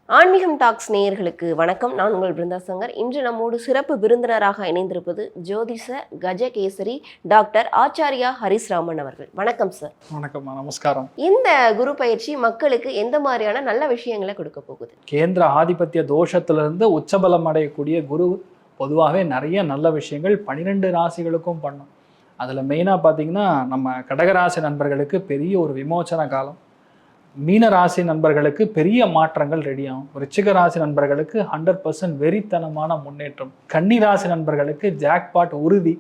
ஆன்மீகம் டாக்ஸ் நேயர்களுக்கு வணக்கம். நான் உங்கள் பிருந்தா சங்கர். இன்று நம்மோடு சிறப்பு விருந்தினராக இணைந்திருப்பது ஜோதிஷ கஜகேசரி டாக்டர் ஆச்சாரியா ஹரிஸ்ராமன் அவர்கள். வணக்கம் சார். வணக்கம், நமஸ்காரம். இந்த குரு பயிற்சி மக்களுக்கு எந்த மாதிரியான நல்ல விஷயங்களை கொடுக்க போகுது? கேந்திர ஆதிபத்திய தோஷத்திலிருந்து உச்சபலம் அடையக்கூடிய குரு பொதுவாகவே நிறைய நல்ல விஷயங்கள் 12 ராசிகளுக்கும் பண்ணும். அதில் மெயினாக பார்த்தீங்கன்னா நம்ம கடகராசி நண்பர்களுக்கு பெரிய ஒரு விமோச்சன காலம், மீன ராசி நண்பர்களுக்கு பெரிய மாற்றங்கள் ரெடியாகும், விருச்சிக ராசி நண்பர்களுக்கு 100% வெறித்தனமான முன்னேற்றம், கன்னி ராசி நண்பர்களுக்கு ஜாக்பாட் உறுதி,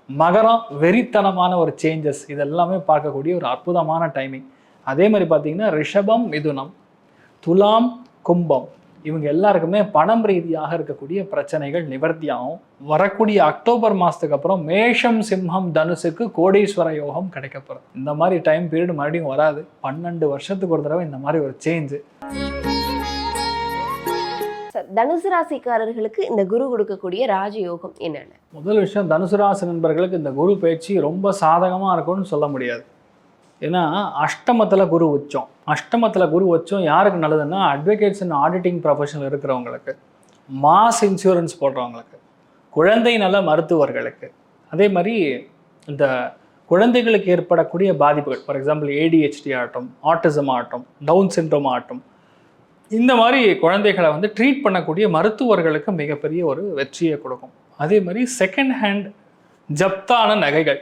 மகரம் வெறித்தனமான ஒரு சேஞ்சஸ், இதெல்லாமே பார்க்கக்கூடிய ஒரு அற்புதமான டைமிங். அதே மாதிரி பார்த்தீங்கன்னா ரிஷபம், மிதுனம், துலாம், கும்பம் இவங்க எல்லாருக்குமே பணம் ரீதியாக இருக்கக்கூடிய பிரச்சனைகள் நிவர்த்தியாகும். வரக்கூடிய அக்டோபர் மாதத்துக்கு அப்புறம் மேஷம், சிம்மம், தனுசுக்கு கோடீஸ்வர யோகம் கிடைக்கப்படும். இந்த மாதிரி டைம் பீரியட் மறுபடியும் வராது. 12 வருஷத்துக்கு ஒரு தடவை இந்த மாதிரி ஒரு சேஞ்சு. தனுசு ராசிக்காரர்களுக்கு இந்த குரு கொடுக்கக்கூடிய ராஜயோகம் என்னென்ன? முதல் விஷயம், தனுசு ராசி நண்பர்களுக்கு இந்த குரு பயிற்சி ரொம்ப சாதகமாக இருக்கும்னு சொல்ல முடியாது. ஏன்னா அஷ்டமத்தில் குரு உச்சம். அஷ்டமத்தில் குரு உச்சம் யாருக்கு நல்லதுன்னா அட்வொகேட்ஸ் அண்ட் ஆடிட்டிங் ப்ரொஃபஷனல் இருக்கிறவங்களுக்கு, மாஸ் இன்சூரன்ஸ் போடுறவங்களுக்கு, குழந்தை நல மருத்துவர்களுக்கு, அதே மாதிரி இந்த குழந்தைகளுக்கு ஏற்படக்கூடிய பாதிப்புகள், ஃபார் எக்ஸாம்பிள் ADHD ஆகட்டும், ஆட்டிசம் ஆகட்டும், டவுன் சிண்ட்ரோம் ஆகட்டும், இந்த மாதிரி குழந்தைகளை ட்ரீட் பண்ணக்கூடிய மருத்துவர்களுக்கு மிகப்பெரிய ஒரு வெற்றியை கொடுக்கும். அதே மாதிரி செகண்ட் ஹேண்ட் ஜப்தான நகைகள்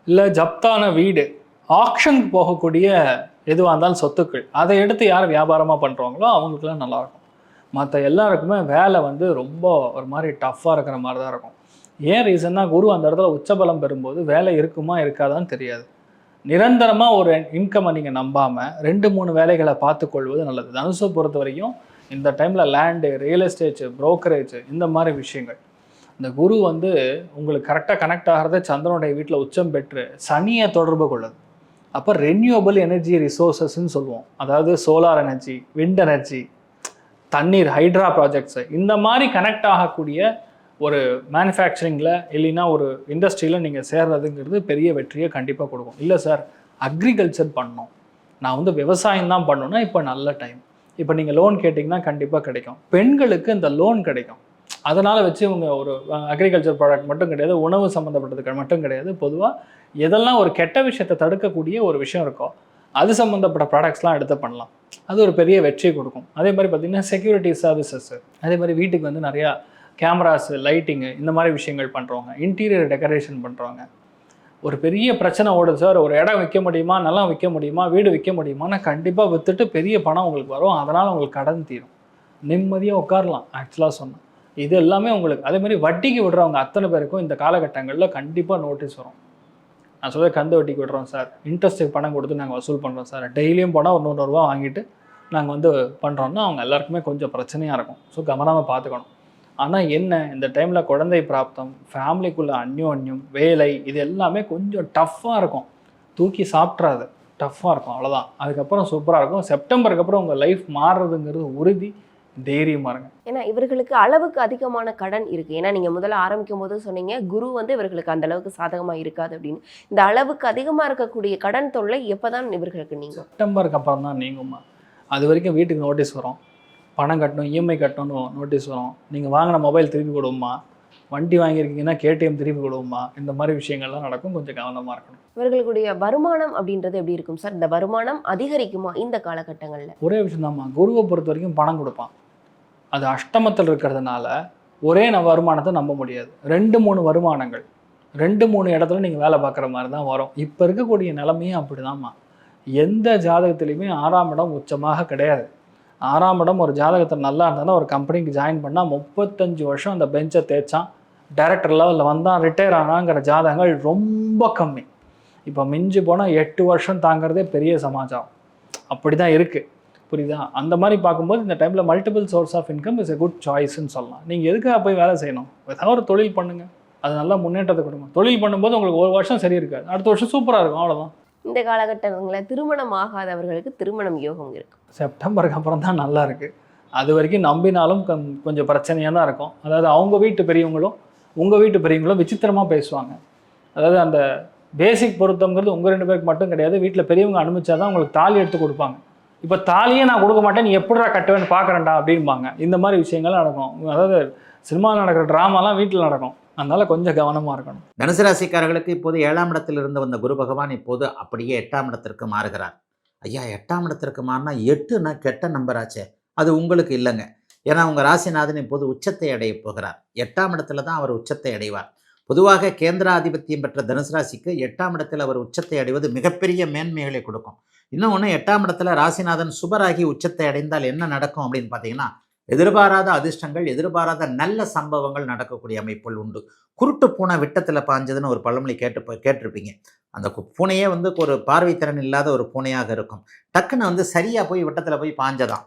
இல்லை ஜப்தான வீடு, ஆக்ஷனுக்கு போகக்கூடிய எதுவாக இருந்தாலும் சொத்துக்கள், அதை எடுத்து யார் வியாபாரமாக பண்ணுறாங்களோ அவங்களுக்குலாம் நல்லாயிருக்கும். மற்ற எல்லாருக்குமே வேலை ரொம்ப ஒரு மாதிரி டஃப்பாக இருக்கிற மாதிரி தான் இருக்கும். ஏன் ரீசன்னா குரு அந்த இடத்துல உச்சபலம் பெறும்போது வேலை இருக்குமா இருக்காதான்னு தெரியாது. நிரந்தரமாக ஒரு இன்கம்மை நீங்கள் நம்பாமல் 2-3 வேலைகளை பார்த்துக்கொள்வது நல்லது. தனுசை பொறுத்த வரைக்கும் இந்த டைமில் லேண்டு, ரியல் எஸ்டேட்டு, புரோக்கரேஜ், இந்த மாதிரி விஷயங்கள். இந்த குரு உங்களுக்கு கரெக்டாக கனெக்ட் ஆகிறத சந்திரனுடைய வீட்டில் உச்சம் பெற்று சனியை தொடர்பு கொள்ளுது. அப்போ ரெனியூவபிள் எனர்ஜி ரிசோர்ஸஸ்ன்னு சொல்லுவோம். அதாவது சோலார் எனர்ஜி, விண்ட் எனர்ஜி, தண்ணீர், ஹைட்ரா ப்ராஜெக்ட்ஸு, இந்த மாதிரி கனெக்ட் ஆகக்கூடிய ஒரு மேனுஃபேக்சரிங்கில் இல்லைன்னா ஒரு இண்டஸ்ட்ரியில் நீங்கள் சேர்றதுங்கிறது பெரிய வெற்றியை கண்டிப்பாக கொடுக்கும். இல்லை சார் அக்ரிகல்ச்சர் பண்ணணும், நான் விவசாயம் தான் பண்ணணும்னா இப்போ நல்ல டைம். இப்போ நீங்கள் லோன் கேட்டிங்கன்னா கண்டிப்பாக கிடைக்கும். பெண்களுக்கு இந்த லோன் கிடைக்கும். அதனால் வச்சு இவங்க ஒரு அக்ரிகல்ச்சர் ப்ராடக்ட் மட்டும் கிடையாது, உணவு சம்மந்தப்பட்டதுக்கு மட்டும் கிடையாது, பொதுவாக எதெல்லாம் ஒரு கெட்ட விஷயத்தை தடுக்கக்கூடிய ஒரு விஷயம் இருக்கோ அது சம்மந்தப்பட்ட ப்ராடக்ட்ஸ்லாம் எடுத்து பண்ணலாம். அது ஒரு பெரிய வெற்றியை கொடுக்கும். அதே மாதிரி பார்த்திங்கன்னா செக்யூரிட்டி சர்வீசஸ், அதே மாதிரி வீட்டுக்கு நிறையா கேமராஸு, லைட்டிங்கு, இந்த மாதிரி விஷயங்கள் பண்ணுறவங்க, இன்டீரியர் டெக்கரேஷன் பண்ணுறவங்க. ஒரு பெரிய பிரச்சனை ஓடுது சார், ஒரு இடம் விற்க முடியுமா, நிலம் விற்க முடியுமா, வீடு விற்க முடியுமானா கண்டிப்பாக விற்றுட்டு பெரிய பணம் உங்களுக்கு வரும். அதனால் உங்களுக்கு கடன் தீரும், நிம்மதியாக உட்காரலாம். ஆக்சுவலாக சொன்னேன் இது எல்லாமே உங்களுக்கு. அதே மாதிரி வட்டிக்கு விடுறவங்க அத்தனை பேருக்கும் இந்த காலகட்டங்களில் கண்டிப்பாக நோட்டீஸ் வரும். நான் சொல்ல கந்து வட்டிக்கு விடுறோம் சார், இன்ட்ரெஸ்ட்டுக்கு பணம் கொடுத்து நாங்கள் வசூல் பண்ணுறோம் சார், டெய்லியும் போனால் ஒரு 100 ரூபா வாங்கிட்டு நாங்கள் பண்ணுறோன்னா அவங்க எல்லாருக்குமே கொஞ்சம் பிரச்சனையாக இருக்கும். ஸோ கவனமாக பார்த்துக்கணும். ஆனால் என்ன, இந்த டைமில் குழந்தை பிராப்தம், ஃபேமிலிக்குள்ளே அந்யோன்யம், வேலை, இது எல்லாமே கொஞ்சம் டஃப்பாக இருக்கும். தூக்கி சாப்பிட்றாது, டஃப்பாக இருக்கும், அவ்வளோதான். அதுக்கப்புறம் சூப்பராக இருக்கும். செப்டம்பருக்கு அப்புறம் உங்கள் லைஃப் மாறுறதுங்கிறது உறுதி. தைரியமாக இருங்க. ஏன்னா இவர்களுக்கு அளவுக்கு அதிகமான கடன் இருக்குது. ஏன்னா நீங்கள் முதல்ல ஆரம்பிக்கும் போது சொன்னீங்க குரு இவர்களுக்கு அந்த அளவுக்கு சாதகமாக இருக்காது அப்படின்னு. இந்த அளவுக்கு அதிகமாக இருக்கக்கூடிய கடன் தொல்லை எப்போ தான் இவர்களுக்கு நீங்கும்? செப்டம்பருக்கு அப்புறம் தான் நீங்குமா. அது வரைக்கும் வீட்டுக்கு நோட்டீஸ் வரும், பணம் கட்டணும், EMI கட்டணும் நோட்டீஸ் வரும், நீங்கள் வாங்கின மொபைல் திருப்பி கொடுமா, வண்டி வாங்கியிருக்கீங்கன்னா KTM திருப்பி கொடுமா, இந்த மாதிரி விஷயங்கள்லாம் நடக்கும். கொஞ்சம் கவனமாக இருக்கணும். இவர்களுடைய வருமானம் அப்படின்றது எப்படி இருக்கும் சார்? இந்த வருமானம் அதிகரிக்குமா இந்த காலகட்டங்களில்? ஒரே விஷயம் தான்மா, குருவை பொறுத்த வரைக்கும் பணம் கொடுப்பான். அது அஷ்டமத்தில் இருக்கிறதுனால ஒரே வருமானத்தை நம்ப முடியாது. 2-3 வருமானங்கள் 2-3 இடத்துல நீங்கள் வேலை பார்க்குற மாதிரி தான் வரும். இப்போ இருக்கக்கூடிய நிலைமையும் அப்படி தான்மா. எந்த ஜாதகத்துலேயுமே 6ஆம் இடம் உச்சமாக கிடையாது. 6ஆம் இடம் ஒரு ஜாதகத்தில் நல்லா இருந்ததுன்னா ஒரு கம்பெனிக்கு ஜாயின் பண்ணால் 35 வருஷம் அந்த பெஞ்சை தேய்ச்சான், டைரக்டர் லெவலில் வந்தான், ரிட்டையர் ஆனாங்கிற ஜாதகங்கள் ரொம்ப கம்மி. இப்போ மிஞ்சி போனால் 8 வருஷம் தாங்கிறதே பெரிய சமாச்சாரம். அப்படி தான் இருக்குது, புரியுதா? அந்த மாதிரி பார்க்கும்போது இந்த டைமில் multiple source of income is a good சாய்ஸ்ன்னு சொல்லலாம். நீங்கள் எதுக்காக போய் வேலை செய்யணும்? ஏதாவது ஒரு தொழில் பண்ணுங்கள், அது நல்லா முன்னேற்றத்தை கொடுங்க. தொழில் பண்ணும்போது உங்களுக்கு ஒரு வருஷம் சரி இருக்காது, அடுத்த வருஷம் சூப்பராக இருக்கும், அவ்வளோதான். இந்த காலகட்டங்களில் திருமணம் ஆகாதவர்களுக்கு திருமணம் யோகம் இருக்கும். செப்டம்பருக்கு அப்புறம் தான் நல்லா இருக்குது. அது வரைக்கும் நம்பினாலும் கொஞ்சம் பிரச்சனையாக தான் இருக்கும். அதாவது அவங்க வீட்டு பெரியவங்களும் உங்கள் வீட்டு பெரியவங்களும் விசித்திரமாக பேசுவாங்க. அதாவது அந்த பேசிக் பொருத்தம்ங்கிறது உங்கள் 2 பேருக்கு மட்டும் கிடையாது, வீட்டில் பெரியவங்க அனுப்பிச்சா தான் உங்களுக்கு தாலி எடுத்து கொடுப்பாங்க. இப்போ தாலியே நான் கொடுக்க மாட்டேன், நீ எப்படிடா கட்டுவேன்னு பார்க்குறேன்டா அப்படிம்பாங்க. இந்த மாதிரி விஷயங்கள் நடக்கும். அதாவது சினிமாவில் நடக்கிற ட்ராமாலாம் வீட்டில் நடக்கும். அதனால கொஞ்சம் கவனமாக இருக்கணும். தனுசு ராசிக்காரர்களுக்கு இப்போது 7ஆம் இடத்தில் இருந்து வந்த குரு பகவான் இப்போது அப்படியே 8ஆம் இடத்திற்கு மாறுகிறார். ஐயா, 8ஆம் இடத்திற்கு மாறினா 8ன்னா கெட்ட நம்பராச்சே. அது உங்களுக்கு இல்லைங்க. ஏன்னா உங்கள் ராசிநாதன் இப்போது உச்சத்தை அடைய போகிறார். 8ஆம் இடத்துல தான் அவர் உச்சத்தை அடைவார். பொதுவாக கேந்திராதிபத்தியம் பெற்ற தனுசு ராசிக்கு 8ஆம் இடத்தில் அவர் உச்சத்தை அடைவது மிகப்பெரிய மேன்மைகளை கொடுக்கும். இன்னொன்று, 8ஆம் இடத்துல ராசிநாதன் சுபராகி உச்சத்தை அடைந்தால் என்ன நடக்கும் அப்படின்னு பார்த்தீங்கன்னா, எதிர்பாராத அதிர்ஷ்டங்கள், எதிர்பாராத நல்ல சம்பவங்கள் நடக்கக்கூடிய அமைப்புகள் உண்டு. குருட்டு பூனை விட்டத்தில் பாஞ்சதுன்னு ஒரு பழமொழி கேட்டிருப்பீங்க. அந்த பூனையே ஒரு பார்வைத்திறன் இல்லாத ஒரு பூனையாக இருக்கும். டக்குன்னு சரியாக போய் விட்டத்தில் போய் பாஞ்சதான்.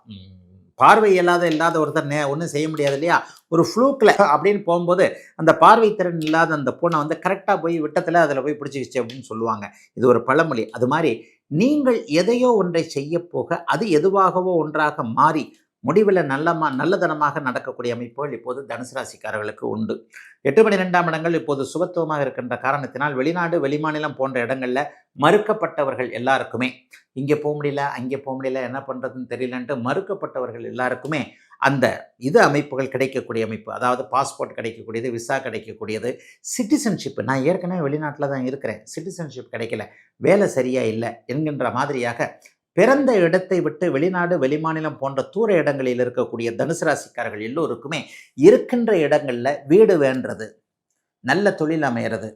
பார்வை இல்லாத ஒருத்தர் ஒன்றும் செய்ய முடியாது இல்லையா? ஒரு ஃப்ளூக்கில் அப்படின்னு போகும்போது அந்த பார்வைத்திறன் இல்லாத அந்த பூனை கரெக்டாக போய் விட்டத்தில் அதில் போய் பிடிச்சிக்கிச்சு அப்படின்னு சொல்லுவாங்க. இது ஒரு பழமொழி. அது மாதிரி நீங்கள் எதையோ ஒன்றை செய்ய போக அது எதுவாகவோ ஒன்றாக மாறி முடிவில் நல்லதனமாக நடக்கக்கூடிய அமைப்புகள் இப்போது தனுசு ராசிக்காரர்களுக்கு உண்டு. 8-12ஆம் இடங்கள் இப்போது சுபத்துவமாக இருக்கின்ற காரணத்தினால் வெளிநாடு வெளிமாநிலம் போன்ற இடங்களில் மறுக்கப்பட்டவர்கள் எல்லாருக்குமே, இங்கே போக முடியல அங்கே போக முடியல என்ன பண்ணுறதுன்னு தெரியலன்ட்டு மறுக்கப்பட்டவர்கள் எல்லாருக்குமே அந்த அமைப்புகள் கிடைக்கக்கூடிய அமைப்பு. அதாவது பாஸ்போர்ட் கிடைக்கக்கூடியது, விசா கிடைக்கக்கூடியது, சிட்டிசன்ஷிப். நான் ஏற்கனவே வெளிநாட்டில் தான் இருக்கிறேன், சிட்டிசன்ஷிப் கிடைக்கல, வேலை சரியாக இல்லை என்கின்ற மாதிரியாக பிறந்த இடத்தை விட்டு வெளிநாடு வெளிமாநிலம் போன்ற தூர இடங்களில் இருக்கக்கூடிய தனுசு ராசிக்காரர்கள் எல்லோருக்குமே இருக்கின்ற இடங்களில் வீடு வேண்டது, நல்ல தொழில் அமைகிறது,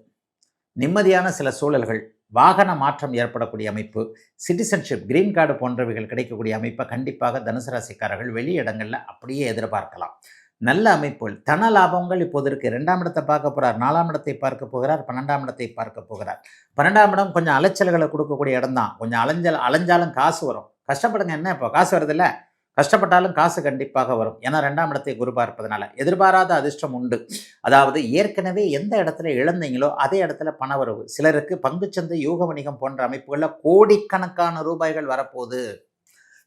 நிம்மதியான சில சூழல்கள், வாகன மாற்றம் ஏற்படக்கூடிய அமைப்பு, சிட்டிசன்ஷிப், கிரீன் கார்டு போன்றவைகள் கிடைக்கக்கூடிய அமைப்பை கண்டிப்பாக தனுசு ராசிக்காரர்கள் வெளி இடங்களில் அப்படியே எதிர்பார்க்கலாம். நல்ல அமைப்புகள், தன லாபங்கள் இப்போது இருக்குது. 2ஆம் இடத்தை பார்க்க போகிறார், 4ஆம் இடத்தை பார்க்க போகிறார், 12ஆம் இடத்தை பார்க்க போகிறார். 12ஆம் இடம் கொஞ்சம் அலைச்சல்களை கொடுக்கக்கூடிய இடம் தான். கொஞ்சம் அலைஞ்சாலும் காசு வரும். கஷ்டப்படுங்க, என்ன இப்போ காசு வருதில்ல, கஷ்டப்பட்டாலும் காசு கண்டிப்பாக வரும். ஏன்னா 2ஆம் இடத்தை குரு பார்ப்பதனால எதிர்பாராத அதிர்ஷ்டம் உண்டு. அதாவது ஏற்கனவே எந்த இடத்துல இழந்தீங்களோ அதே இடத்துல பணவரவு. சிலருக்கு பங்குச்சந்தை, யூக வணிகம் போன்ற அமைப்புகளில் கோடிக்கணக்கான ரூபாய்கள் வரப்போகுது.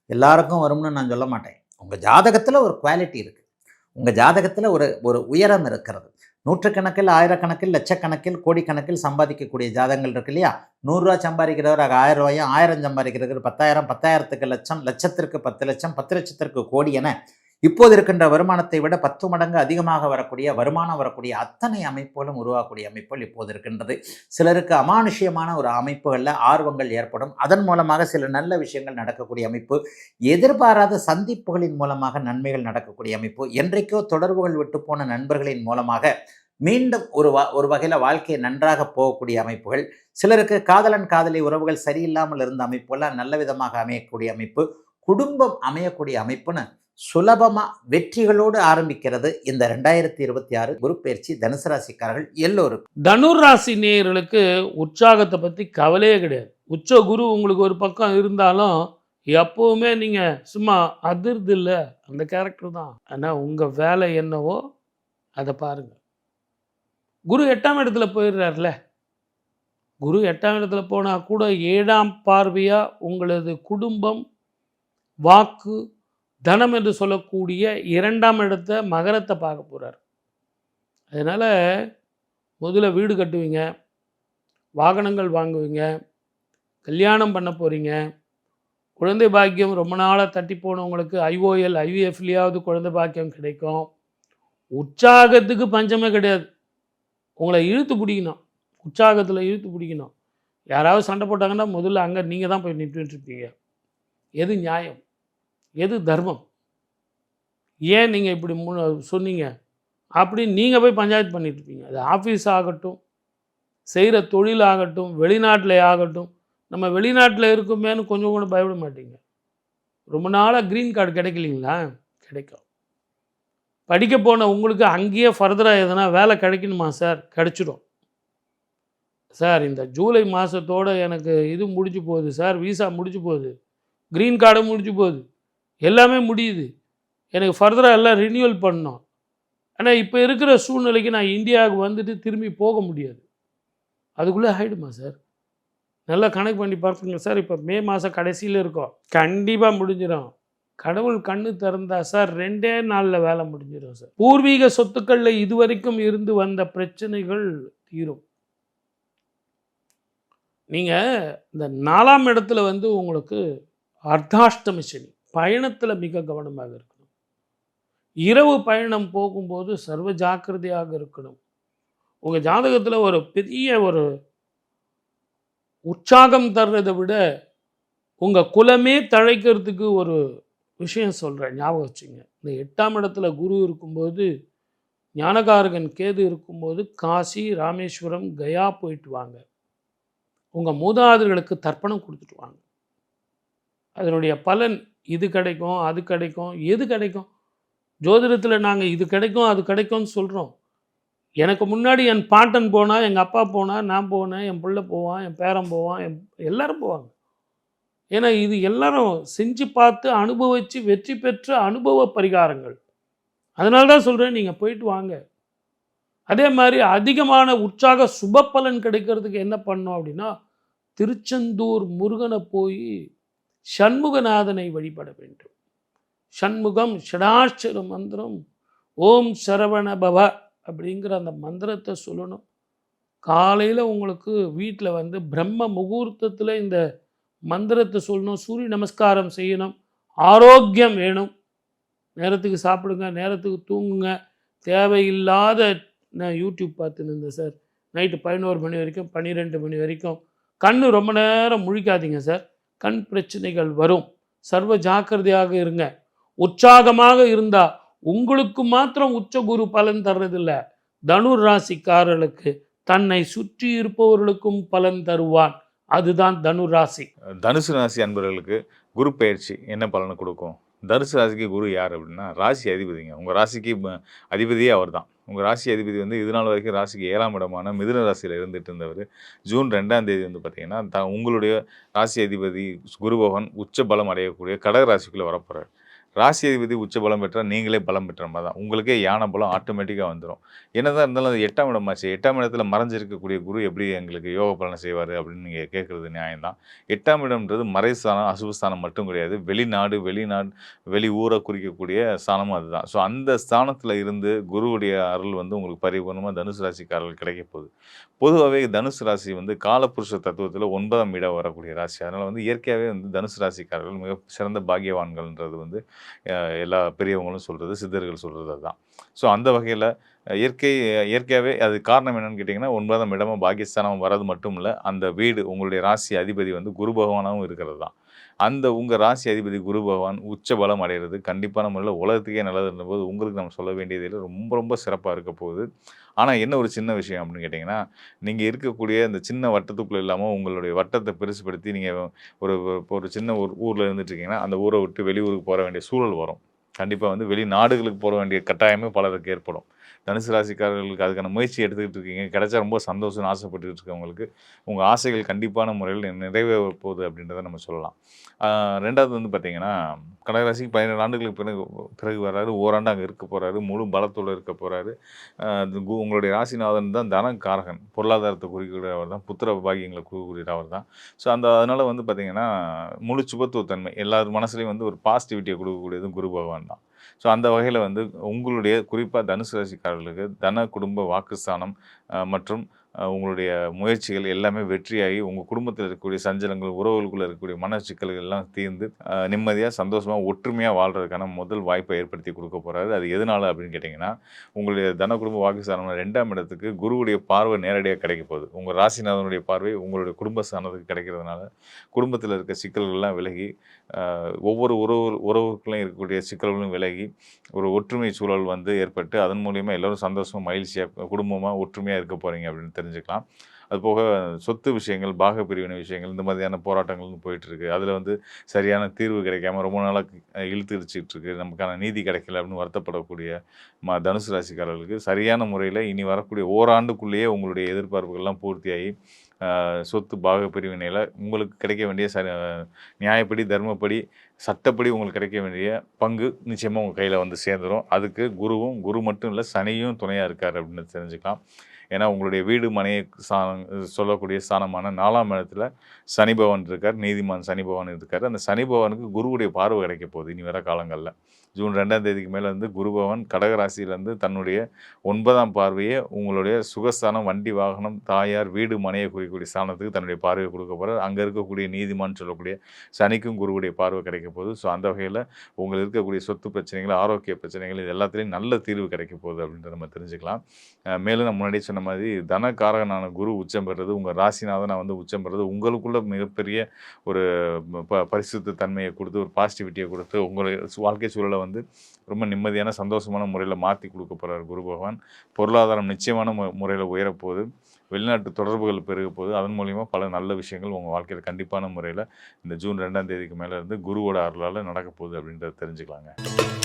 எல்லாருக்கும் வரும்னு நான் சொல்ல மாட்டேன். உங்கள் ஜாதகத்தில் ஒரு குவாலிட்டி இருக்குது, உங்கள் ஜாதகத்தில் ஒரு உயரம் இருக்கிறது. நூற்றுக்கணக்கில், ஆயிரக்கணக்கில், லட்சக்கணக்கில், கோடிக்கணக்கில் சம்பாதிக்கக்கூடிய ஜாதகங்கள் இருக்கு இல்லையா? 100 ரூபா சம்பாதிக்கிறவர் 1000 ரூபாயும், 1000 சம்பாதிக்கிறவர் 10,000, 10,000க்கு லட்சம், லட்சத்திற்கு 10 லட்சம், 10 லட்சத்திற்கு கோடி என இப்போது இருக்கின்ற வருமானத்தை விட 10 மடங்கு அதிகமாக வருமானம் வரக்கூடிய அத்தனை அமைப்புகளும் உருவாக்கக்கூடிய அமைப்புகள் இப்போது இருக்கின்றது. சிலருக்கு அமானுஷ்யமான ஒரு அமைப்புகளில் ஆர்வங்கள் ஏற்படும். அதன் மூலமாக சில நல்ல விஷயங்கள் நடக்கக்கூடிய அமைப்பு, எதிர்பாராத சந்திப்புகளின் மூலமாக நன்மைகள் நடக்கக்கூடிய அமைப்பு, என்றைக்கோ தொடர்புகள் விட்டு போன நண்பர்களின் மூலமாக மீண்டும் ஒரு வகையில் வாழ்க்கையை நன்றாக போகக்கூடிய அமைப்புகள், சிலருக்கு காதலன் காதலி உறவுகள் சரியில்லாமல் இருந்த அமைப்புகள்லாம் நல்ல விதமாக அமையக்கூடிய அமைப்பு, குடும்பம் அமையக்கூடிய அமைப்புன்னு சுலபமாக வெற்றிகளோடு ஆரம்பிக்கிறது இந்த 2026 குரு பயிற்சி தனுசு ராசிக்காரர்கள் எல்லோருக்கும். தனுர் ராசி நேயர்களுக்கு உற்சாகத்தை பற்றி கவலையே கிடையாது. உச்ச குரு உங்களுக்கு ஒரு பக்கம் இருந்தாலும் எப்போவுமே நீங்கள் சும்மா அதிர்து இல்லை, அந்த கேரக்டர் தான். ஆனால் உங்கள் வேலை என்னவோ அதை பாருங்கள். குரு 8ஆம் இடத்துல போயிடுறாருல, குரு 8ஆம் இடத்துல போனால் கூட 7ஆம் பார்வையாக உங்களது குடும்பம், வாக்கு, தனம் என்று சொல்லக்கூடிய 2ஆம் இடத்தை மகரத்தை பார்க்க போகிறார். அதனால் முதல்ல வீடு கட்டுவீங்க, வாகனங்கள் வாங்குவீங்க, கல்யாணம் பண்ண போகிறீங்க, குழந்தை பாக்கியம் ரொம்ப நாளாக தட்டி போனவங்களுக்கு ஐஓஎல், ஐவிஎஃப்லேயாவது குழந்தை பாக்கியம் கிடைக்கும். உற்சாகத்துக்கு பஞ்சமே கிடையாது. உங்களை இழுத்து பிடிக்கணும், உற்சாகத்தில் இழுத்து பிடிக்கணும். யாராவது சண்டை போட்டாங்கன்னா முதல்ல அங்கே நீங்கள் தான் போய் நின்றுட்டுருப்பீங்க. எது நியாயம், எது தர்மம், ஏன் நீங்கள் இப்படி சொன்னீங்க அப்படின்னு நீங்கள் போய் பஞ்சாயத்து பண்ணிட்டுருப்பீங்க. அது ஆஃபீஸ் ஆகட்டும், செய்கிற தொழில் ஆகட்டும், வெளிநாட்டில் ஆகட்டும். நம்ம வெளிநாட்டில் இருக்குமேனு கொஞ்சம் கூட பயப்பட மாட்டீங்க. ரொம்ப நாளாக க்ரீன் கார்டு கிடைக்கலிங்களா? கிடைக்கும். படிக்க போன உங்களுக்கு அங்கேயே ஃபர்தராக எதனா வேலை கிடைக்கணுமா சார்? கிடைச்சிடும் சார். இந்த ஜூலை மாதத்தோடு எனக்கு இது முடிஞ்சு போகுது சார், விசா முடிஞ்சு போகுது, க்ரீன் கார்டும் முடிஞ்சு போகுது, எல்லாமே முடியுது, எனக்கு ஃபர்தராக எல்லாம் ரினியூவல் பண்ணணும். ஆனால் இப்போ இருக்கிற சூழ்நிலைக்கு நான் இந்தியாவுக்கு வந்துட்டு திரும்பி போக முடியாது. அதுக்குள்ளே ஆகிடுமா சார்? நல்லா கணக்கு பண்ணி பார்த்துங்க சார். இப்போ மே மாதம் கடைசியில் இருக்கோம், கண்டிப்பாக முடிஞ்சிடும். கடவுள் கண்ணு திறந்தா சார் 2 நாளில் வேலை முடிஞ்சிடும் சார். பூர்வீக சொத்துக்களில் இதுவரைக்கும் இருந்து வந்த பிரச்சனைகள் தீரும். நீங்கள் இந்த 4ஆம் இடத்துல உங்களுக்கு அர்த்தாஷ்டம சனி. பயணத்தில் மிக கவனமாக இருக்கணும். இரவு பயணம் போகும்போது சர்வ ஜாக்கிரதையாக இருக்கணும். உங்கள் ஜாதகத்தில் ஒரு பெரிய ஒரு உற்சாகம் தர்றதை விட உங்கள் குலமே தழைக்கிறதுக்கு ஒரு விஷயம் சொல்கிறேன், ஞாபகம் வச்சுங்க. இந்த 8ஆம் இடத்துல குரு இருக்கும்போது, ஞானகாரகன் கேது இருக்கும்போது காசி, ராமேஸ்வரம், கயா போயிட்டு வாங்க. உங்கள் மூதாதையர்களுக்கு தர்ப்பணம் கொடுத்துட்டு வாங்க. அதனுடைய பலன் இது கிடைக்கும், அது கிடைக்கும். எது கிடைக்கும்? ஜோதிடத்தில் நாங்கள் இது கிடைக்கும், அது கிடைக்கும்னு சொல்கிறோம். எனக்கு முன்னாடி என் பாட்டன் போனால், எங்கள் அப்பா போனால், நான் போனேன், என் பிள்ளை போவான், என் பேரன் போவான், எல்லாரும் போவாங்க. ஏன்னா இது எல்லாரும் செஞ்சு பார்த்து அனுபவித்து வெற்றி பெற்ற அனுபவ பரிகாரங்கள். அதனால தான் சொல்கிறேன், நீங்கள் போயிட்டு வாங்க. அதே மாதிரி அதிகமான உற்சாக சுப பலன் கிடைக்கிறதுக்கு என்ன பண்ணோம் அப்படின்னா, திருச்செந்தூர் முருகனை போய் சண்முகநாதனை வழிபட வேண்டும். சண்முகம் ஷடாட்சர மந்திரம் ஓம் சரவண பவ அப்படிங்கிற அந்த மந்திரத்தை சொல்லணும். காலையில் உங்களுக்கு வீட்டில் வந்து பிரம்ம முகூர்த்தத்தில் இந்த மந்திரத்தை சொல்லணும். சூரிய நமஸ்காரம் செய்யணும். ஆரோக்கியம் வேணும். நேரத்துக்கு சாப்பிடுங்க, நேரத்துக்கு தூங்குங்க. தேவையில்லாத நான் யூடியூப் பார்த்துன்னு இருந்தேன் சார், நைட்டு 11 மணி வரைக்கும் 12 மணி வரைக்கும் கண் ரொம்ப நேரம் முழிக்காதீங்க சார், கண் பிரச்சனைகள் வரும். சர்வ ஜாக்கிரதையாக இருங்க. உற்சாகமாக இருந்தால் உங்களுக்கு மாத்திரம் உச்சகுரு பலன் தர்றதில்ல, தனுர் ராசிக்காரர்களுக்கு தன்னை சுற்றி இருப்பவர்களுக்கும் பலன் தருவான். அதுதான் தனுர் ராசி. தனுசு ராசி அன்பர்களுக்கு குரு பயிற்சி என்ன பலனை கொடுக்கும்? தனுசு ராசிக்கு குரு யார் அப்படின்னா ராசி அதிபதிங்க. உங்கள் ராசிக்கு அதிபதியே அவர் தான். உங்கள் ராசி அதிபதி வந்து இது நாள் வரைக்கும் ராசிக்கு 7ஆம் இடமான மிதுன ராசியில் இருந்துட்டு இருந்தவர் ஜூன் 2ஆம் தேதி வந்து பார்த்தீங்கன்னா உங்களுடைய ராசி அதிபதி குரு பகவான் உச்ச பலம் அடையக்கூடிய கடக ராசிக்குள்ளே வரப்போகிறார். ராசி அதிபதி உச்ச பலம் பெற்றால் நீங்களே பலம் பெற்ற மாதிரி தான். உங்களுக்கே யானை பலம் ஆட்டோமேட்டிக்காக வந்துடும். என்னதான் இருந்தாலும் அது 8ஆம் இடமாச்சு. 8ஆம் இடத்துல மறைஞ்சிருக்கக்கூடிய குரு எப்படி எங்களுக்கு யோக பலனை செய்வார் அப்படின்னு நீங்கள் கேட்குறது நியாயம்தான். 8ஆம் இடம்ன்றது மறைஸ்தானம், அசுபஸ்தானம் மட்டும் கிடையாது. வெளிநாடு வெளி ஊரை குறிக்கக்கூடிய ஸ்தானமும் அதுதான். ஸோ அந்த ஸ்தானத்தில் இருந்து குருவுடைய அருள் வந்து உங்களுக்கு பரிபூர்ணமாக தனுசு ராசிக்காரர்கள் கிடைக்க போகுது. பொதுவாகவே தனுசு ராசி வந்து காலபுருஷ தத்துவத்தில் 9ஆம் இடம் வரக்கூடிய ராசி. அதனால் வந்து இயற்கையாகவே வந்து தனுசு ராசிக்காரர்கள் மிக சிறந்த பாக்கியவான்கள்ன்றது வந்து எல்லா பெரியவங்களும் சொல்கிறது, சித்தர்கள் சொல்கிறது அதுதான். ஸோ அந்த வகையில் இயற்கையாகவே அது காரணம் என்னென்னு கேட்டிங்கன்னா 9ஆம் இடமும் பாக்கியஸ்தானம் வர்றது மட்டும் இல்லை, அந்த வீடு உங்களுடைய ராசி அதிபதி வந்து குரு பகவானாகவும் இருக்கிறது தான். அந்த உங்கள் ராசி அதிபதி குரு பகவான் உச்ச பலம் அடைகிறது கண்டிப்பான முறையில் உலகத்துக்கே நல்லது இருந்தபோது உங்களுக்கு நம்ம சொல்ல வேண்டியதில் ரொம்ப ரொம்ப சிறப்பாக இருக்க போகுது. ஆனால் என்ன ஒரு சின்ன விஷயம் அப்படின்னு கேட்டிங்கன்னா, நீங்கள் இருக்கக்கூடிய இந்த சின்ன வட்டத்துக்குள்ளே இல்லாமல் உங்களுடைய வட்டத்தை பெருசுப்படுத்தி நீங்கள் ஒரு சின்ன ஒரு ஊரில் இருந்துட்டுருக்கீங்கன்னா அந்த ஊரை விட்டு வெளியூருக்கு போக வேண்டிய சூழல் வரும். கண்டிப்பாக வந்து வெளிநாடுகளுக்கு போக வேண்டிய கட்டாயமே பலருக்கு ஏற்படும். தனுசு ராசிக்காரர்களுக்கு அதுக்கான முயற்சி எடுத்துக்கிட்டு இருக்கீங்க, கிடைச்சா ரொம்ப சந்தோஷம்னு ஆசைப்பட்டுக்கிட்டு இருக்கவங்களுக்கு உங்கள் ஆசைகள் கண்டிப்பான முறையில் நிறைவேற போகுது அப்படின்றத நம்ம சொல்லலாம். 2வது வந்து பார்த்திங்கன்னா கடகராசிக்கு 17 ஆண்டுகளுக்கு பிறகு வர்றாரு. ஓராண்டு அங்கே இருக்க போகிறாரு. முழு பலத்தோடு இருக்க போகிறாரு. உங்களுடைய ராசிநாதன் தான் தனக்காரகன், பொருளாதாரத்தை குறிக்கக்கூடியவர் தான், புத்திர பாகியங்களை குறிக்கக்கூடியவர் தான். ஸோ அதனால் வந்து பார்த்திங்கன்னா முழு சுபத்துவத்தன்மை எல்லார் மனசுலையும் வந்து ஒரு பாசிட்டிவிட்டியை கொடுக்கக்கூடியதும் குரு பகவான் தான். ஸோ அந்த வகையில் வந்து உங்களுடைய குறிப்பாக தனுசு ராசிக்காரர்களுக்கு தன குடும்ப வாக்குஸ்தானம் மற்றும் உங்களுடைய முயற்சிகள் எல்லாமே வெற்றியாகி உங்கள் குடும்பத்தில் இருக்கக்கூடிய சஞ்சலங்கள், உறவுகளுக்குள்ளே இருக்கக்கூடிய மன சிக்கல்கள் எல்லாம் தீர்ந்து நிம்மதியாக சந்தோஷமாக ஒற்றுமையாக வாழ்கிறதுக்கான முதல் வாய்ப்பை ஏற்படுத்தி கொடுக்க போகிறாரு. அது எதனால் அப்படின்னு கேட்டிங்கன்னா, உங்களுடைய தன குடும்ப வாக்குஸ்தானம் 2ஆம் இடத்துக்கு குருவுடைய பார்வை நேரடியாக கிடைக்க போகுது. உங்கள் ராசிநாதனுடைய பார்வை உங்களுடைய குடும்ப ஸ்தானத்துக்கு கிடைக்கிறதுனால குடும்பத்தில் இருக்க சிக்கல்கள்லாம் விலகி ஒவ்வொரு உறவுக்குள்ளேயும் இருக்கக்கூடிய சிக்கல்களும் விலகி ஒரு ஒற்றுமை சூழல் வந்து ஏற்பட்டு அதன் மூலிமா எல்லோரும் சந்தோஷமாக மகிழ்ச்சியாக குடும்பமாக ஒற்றுமையாக இருக்க போகிறீங்க அப்படின்னு தெரிஞ்சுக்கலாம். அதுபோக சொத்து விஷயங்கள், பாக பிரிவினை விஷயங்கள், இந்த மாதிரியான போராட்டங்கள் போயிட்டுருக்கு. அதில் வந்து சரியான தீர்வு கிடைக்காம ரொம்ப நாளாக இழுத்துடிச்சிட்டு இருக்கு, நமக்கான நீதி கிடைக்கல அப்படின்னு வருத்தப்படக்கூடிய தனுசு ராசிக்காரர்களுக்கு சரியான முறையில் இனி வரக்கூடிய ஓராண்டுக்குள்ளேயே உங்களுடைய எதிர்பார்ப்புகள்லாம் பூர்த்தியாகி சொத்து பாக பிரிவினையில் உங்களுக்கு கிடைக்க வேண்டிய நியாயப்படி, தர்மப்படி, சட்டப்படி உங்களுக்கு கிடைக்க வேண்டிய பங்கு நிச்சயமாக உங்கள் கையில் வந்து சேர்ந்துடும். அதுக்கு குரு மட்டும் இல்லை, சனியும் துணையாக இருக்கார் அப்படின்னு தெரிஞ்சுக்கலாம். ஏன்னா உங்களுடைய வீடு மனையை சொல்லக்கூடிய ஸ்தானமான 4ஆம் இடத்துல சனி பகவான் இருக்கார், நீதிமான் சனி பகவான் இருக்கார். அந்த சனி பகவானுக்கு குருவுடைய பார்வை கிடைக்க போகுது இனி வர காலங்களில். ஜூன் 2ஆம் தேதிக்கு மேலே வந்து குரு பகவான் கடகராசியிலேருந்து தன்னுடைய 9ஆம் பார்வையை உங்களுடைய சுகஸ்தானம், வண்டி வாகனம், தாயார், வீடு மனையை குறிக்கக்கூடிய ஸ்தானத்துக்கு தன்னுடைய பார்வையை கொடுக்க போகிறார். அங்கே இருக்கக்கூடிய நீதிமான் சொல்லக்கூடிய சனிக்கும் குருவுடைய பார்வை கிடைக்க போகுது. ஸோ அந்த வகையில் உங்களுக்கு இருக்கக்கூடிய சொத்து பிரச்சனைகள், ஆரோக்கிய பிரச்சனைகள், இது எல்லாத்துலேயும் நல்ல தீர்வு கிடைக்க போகுது அப்படின்றத நம்ம தெரிஞ்சுக்கலாம். மேலும் நான் முன்னாடி சொன்ன மாதிரி தனக்காரகனான குரு உச்சம் பெறுறது, உங்கள் ராசிநாதனை வந்து உச்சம் பெறுறது உங்களுக்குள்ள மிகப்பெரிய ஒரு பரிசுத்த தன்மையை கொடுத்து, ஒரு பாசிட்டிவிட்டியை கொடுத்து, உங்களுடைய வாழ்க்கை சூழலை வந்து ரொம்ப நிம்மதியான சந்தோஷமான முறையில் மாற்றி கொடுக்க போகிறார் குரு பகவான். பொருளாதாரம் நிச்சயமான முறையில் உயரப்போகுது. வெளிநாட்டு தொடர்புகள் பெருக போகுது. அதன் மூலிமா பல நல்ல விஷயங்கள் உங்கள் வாழ்க்கையில் கண்டிப்பான முறையில் இந்த ஜூன் 2ஆம் தேதிக்கு மேலே இருந்து குருவோட அருளால் நடக்க போகுது அப்படின்றத தெரிஞ்சுக்கலாங்க.